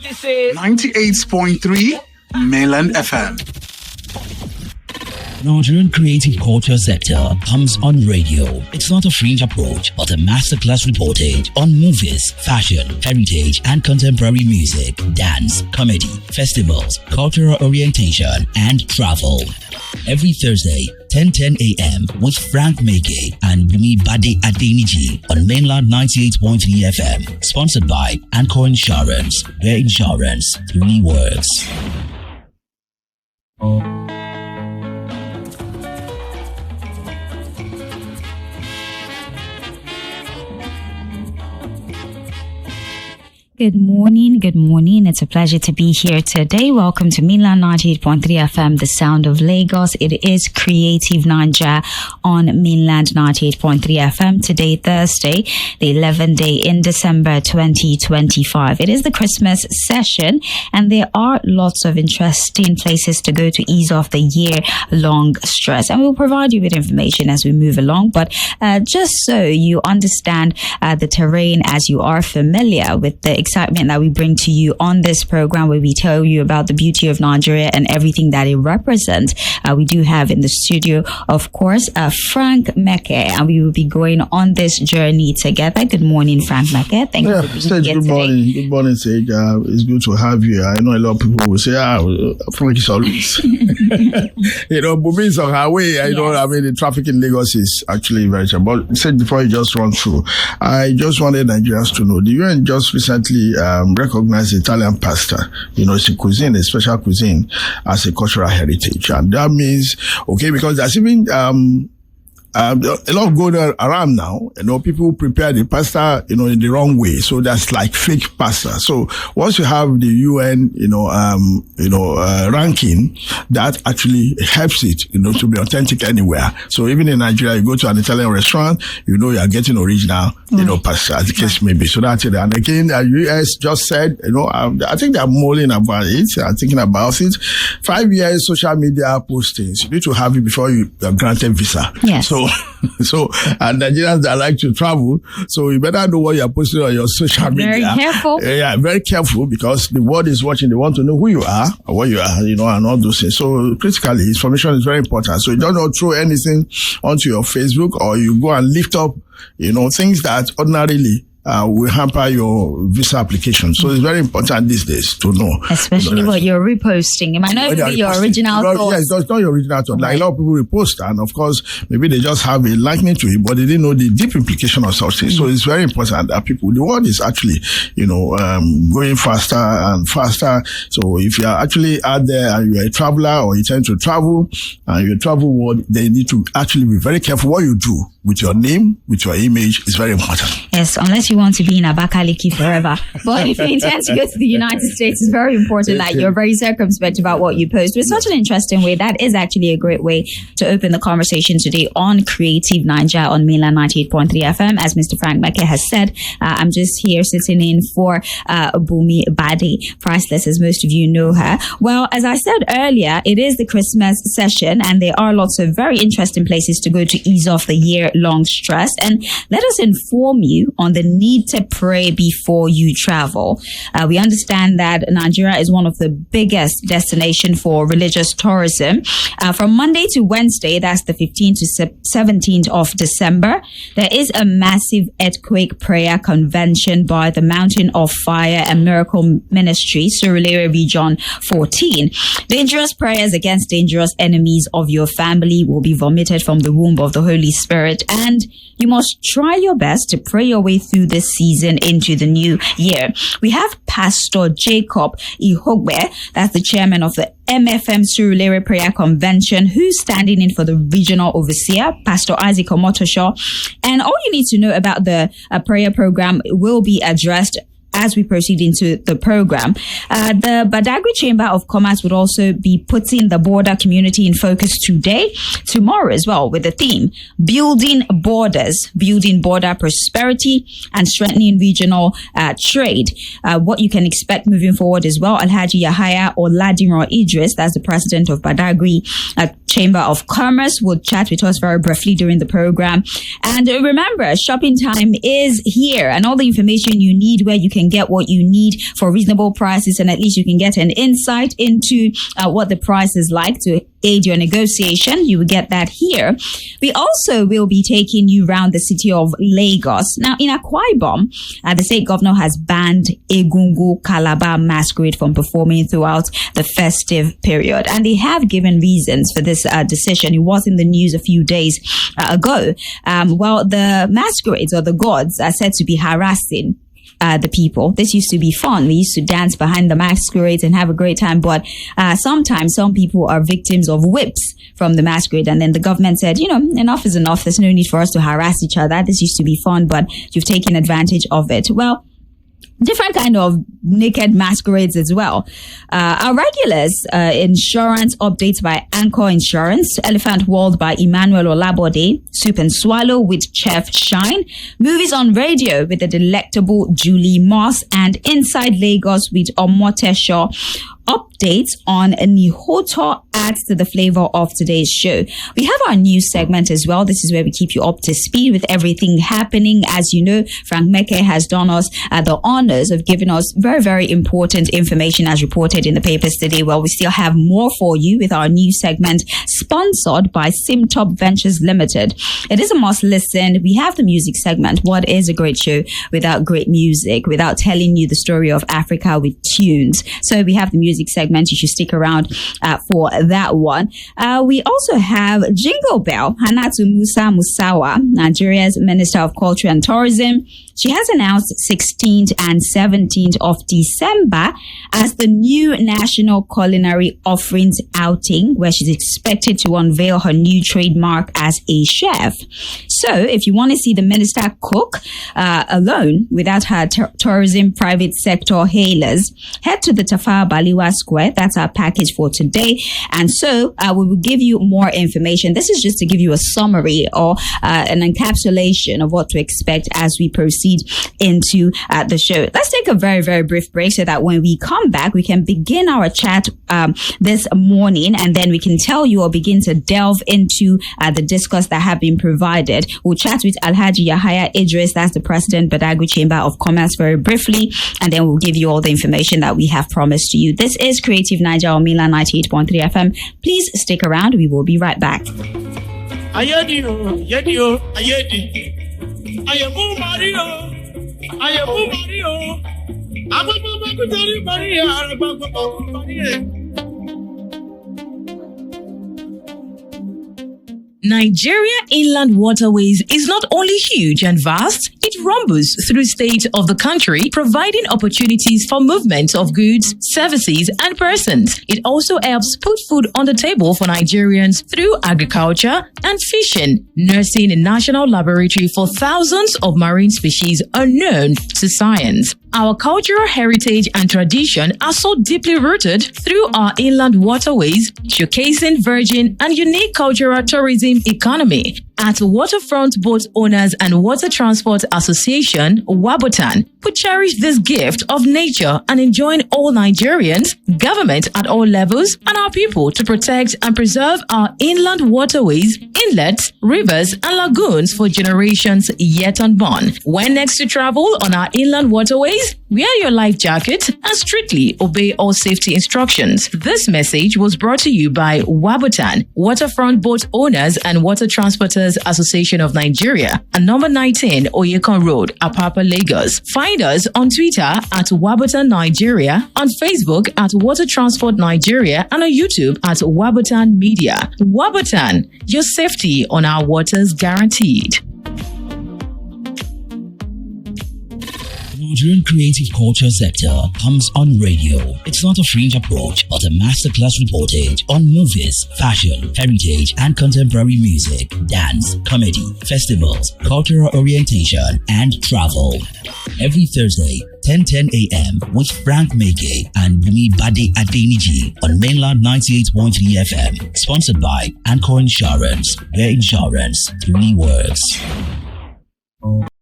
This is 98.3 Mainland FM. Nigerian creative culture sector comes on radio. It's not a fringe approach, but a masterclass reportage on movies, fashion, heritage, and contemporary music, dance, comedy, festivals, cultural orientation, and travel. Every Thursday, 10:10 a.m. with Frank Meke and Bumi Bade Adeniji on Mainland 98.3 FM. Sponsored by Anchor Insurance, where insurance really works. Good morning. Good morning. It's a pleasure to be here today. Welcome to Mainland 98.3 FM, the sound of Lagos. It is Cre8tive 9ja on Mainland 98.3 FM. Today, Thursday, the 11th day in December 2025. It is the Christmas session, and there are lots of interesting places to go to ease off the year-long stress. And we'll provide you with information as we move along. But just so you understand the terrain, as you are familiar with the excitement that we bring to you on this program, where we tell you about the beauty of Nigeria and everything that it represents. We do have in the studio, of course, Frank Meke, and we will be going on this journey together. Good morning, Frank Meke. Thank you for being here good today. Morning. Good morning, Sage. It's good to have you. I know a lot of people will say, Frank is always. Bumi is on her way. The traffic in Lagos is actually very bad. But said before you just run through, I just wanted Nigerians to know the UN just recently recognized Italian pasta. It's a cuisine, a special cuisine, as a cultural heritage. And that means, because there's even a lot going around now. People prepare the pasta, in the wrong way. So that's like fake pasta. So once you have the UN, ranking, that actually helps it, to be authentic anywhere. So even in Nigeria, you go to an Italian restaurant, you are getting original, pasta, as the case may be. So that's it. And again, the US just said, I think they're mulling about it. I'm thinking about it. 5 years social media postings. You need to have it before you are granted visa. Yes. So and Nigerians that like to travel, so you better know what you're posting on your social media. Very careful. Yeah, very careful, because the world is watching. They want to know who you are or what you are, and all those things. So critically, information is very important. So you don't throw anything onto your Facebook, or you go and lift up, things that ordinarily will hamper your visa application. So it's very important these days to know. Especially what you're reposting. It might not be your original thoughts. Yes, it's not your original thought. Like a lot of people repost, and of course, maybe they just have a likeness to it, but they didn't know the deep implication of such things. So it's very important that the world is actually, going faster and faster. So if you are actually out there and you're a traveler, or you tend to travel, and you travel world, then you need to actually be very careful what you do with your name, with your image. Is very important. Yes, unless you want to be in Abakaliki forever. But if you intend to go to the United States, it's very important that you're very circumspect about what you post. It's such an interesting way. That is actually a great way to open the conversation today on Cre8tive 9ja on Mainland 98.3 FM. As Mr. Frank Meke has said, I'm just here sitting in for Bumi Bade, Priceless, as most of you know her. Well, as I said earlier, it is the Christmas session, and there are lots of very interesting places to go to ease off the year-long stress. And let us inform you on the need to pray before you travel. We understand that Nigeria is one of the biggest destinations for religious tourism. From Monday to Wednesday, that's the 15th to 17th of December, there is a massive earthquake prayer convention by the Mountain of Fire and Miracle Ministry, Surulere Region 14. Dangerous prayers against dangerous enemies of your family will be vomited from the womb of the Holy Spirit, and you must try your best to pray your way through this season into the new year. We have Pastor Jacob Ihogbe, that's the chairman of the MFM Surulere Prayer Convention, who's standing in for the regional overseer, Pastor Isaac Omotosho. And all you need to know about the prayer program will be addressed as we proceed into the program. The Badagry Chamber of Commerce would also be putting the border community in focus tomorrow as well, with the theme Building Borders, Building Border Prosperity and Strengthening Regional Trade. What you can expect moving forward as well, Alhaji Yahaya Oladimiro Idris, that's the president of Badagry Chamber of Commerce will chat with us very briefly during the program. And remember, shopping time is here, and all the information you need, where you can get what you need for reasonable prices, and at least you can get an insight into what the price is like to aid your negotiation. You will get that here. We also will be taking you around the city of Lagos. Now, in Akwa Ibom, the state governor has banned Egungun Calabar masquerade from performing throughout the festive period. And they have given reasons for this decision. It was in the news a few days ago. Well, the masquerades, or the gods, are said to be harassing the people. This used to be fun. We used to dance behind the masquerades and have a great time. But sometimes some people are victims of whips from the masquerade. And then the government said, enough is enough. There's no need for us to harass each other. This used to be fun, but you've taken advantage of it. Well, different kind of naked masquerades as well. Our regulars, insurance updates by Anchor Insurance, Elephant World by Emmanuel Olabode, Soup and Swallow with Chef Shine, Movies on Radio with the delectable Julie Moss, and Inside Lagos with Omotesho. Updates on Nihoto adds to the flavor of today's show. We have our news segment as well. This is where we keep you up to speed with everything happening. As you know, Frank Meke has done us the honors of giving us very, very important information as reported in the papers today. Well, we still have more for you with our news segment sponsored by Simtop Ventures Limited. It is a must listen. We have the music segment. What is a great show without great music, without telling you the story of Africa with tunes? So we have the music segment. You should stick around for that one. We also have Jingle Bell. Hanatu Musa Musawa, Nigeria's Minister of Culture and Tourism. She has announced 16th and 17th of December as the new National Culinary Offerings outing, where she's expected to unveil her new trademark as a chef. So if you want to see the minister cook alone without her tourism private sector hailers, head to the Tafawa Balewa Square. That's our package for today. And so we will give you more information. This is just to give you a summary or an encapsulation of what to expect as we proceed into the show. Let's take a very, very brief break so that when we come back, we can begin our chat this morning, and then we can tell you or begin to delve into the discourse that have been provided. We'll chat with Alhaji Yahaya Idris, that's the President, Badagry Chamber of Commerce, very briefly, and then we'll give you all the information that we have promised to you. This is Cre8tive 9ja on Milan 98.3 FM. Please stick around. We will be right back. Nigeria Inland Waterways is not only huge and vast, it rumbles through states of the country, providing opportunities for movement of goods, services, and persons. It also helps put food on the table for Nigerians through agriculture and fishing, nursing a national laboratory for thousands of marine species unknown to science. Our cultural heritage and tradition are so deeply rooted through our inland waterways, showcasing virgin and unique cultural tourism economy. At Waterfront Boat Owners and Water Transport Association, Wabotan, who cherish this gift of nature and enjoin all Nigerians, government at all levels, and our people to protect and preserve our inland waterways, inlets, rivers, and lagoons for generations yet unborn. When next you travel on our inland waterways, wear your life jacket and strictly obey all safety instructions. This message was brought to you by Wabotan, Waterfront Boat Owners and Water Transporters Association of Nigeria, at number 19 Oyekon Road, Apapa, Lagos. Find us on Twitter at Wabotan Nigeria, on Facebook at Water Transport Nigeria, and on YouTube at Wabotan Media. Wabotan, your safety on our waters guaranteed. Nigerian creative culture sector comes on radio. It's not a fringe approach, but a masterclass reportage on movies, fashion, heritage, and contemporary music, dance, comedy, festivals, cultural orientation, and travel. Every Thursday, 10:10 a.m. with Frank Meke and Bumi Bade Adeniji on Mainland 98.3 FM. Sponsored by Anchor Insurance, where insurance really works.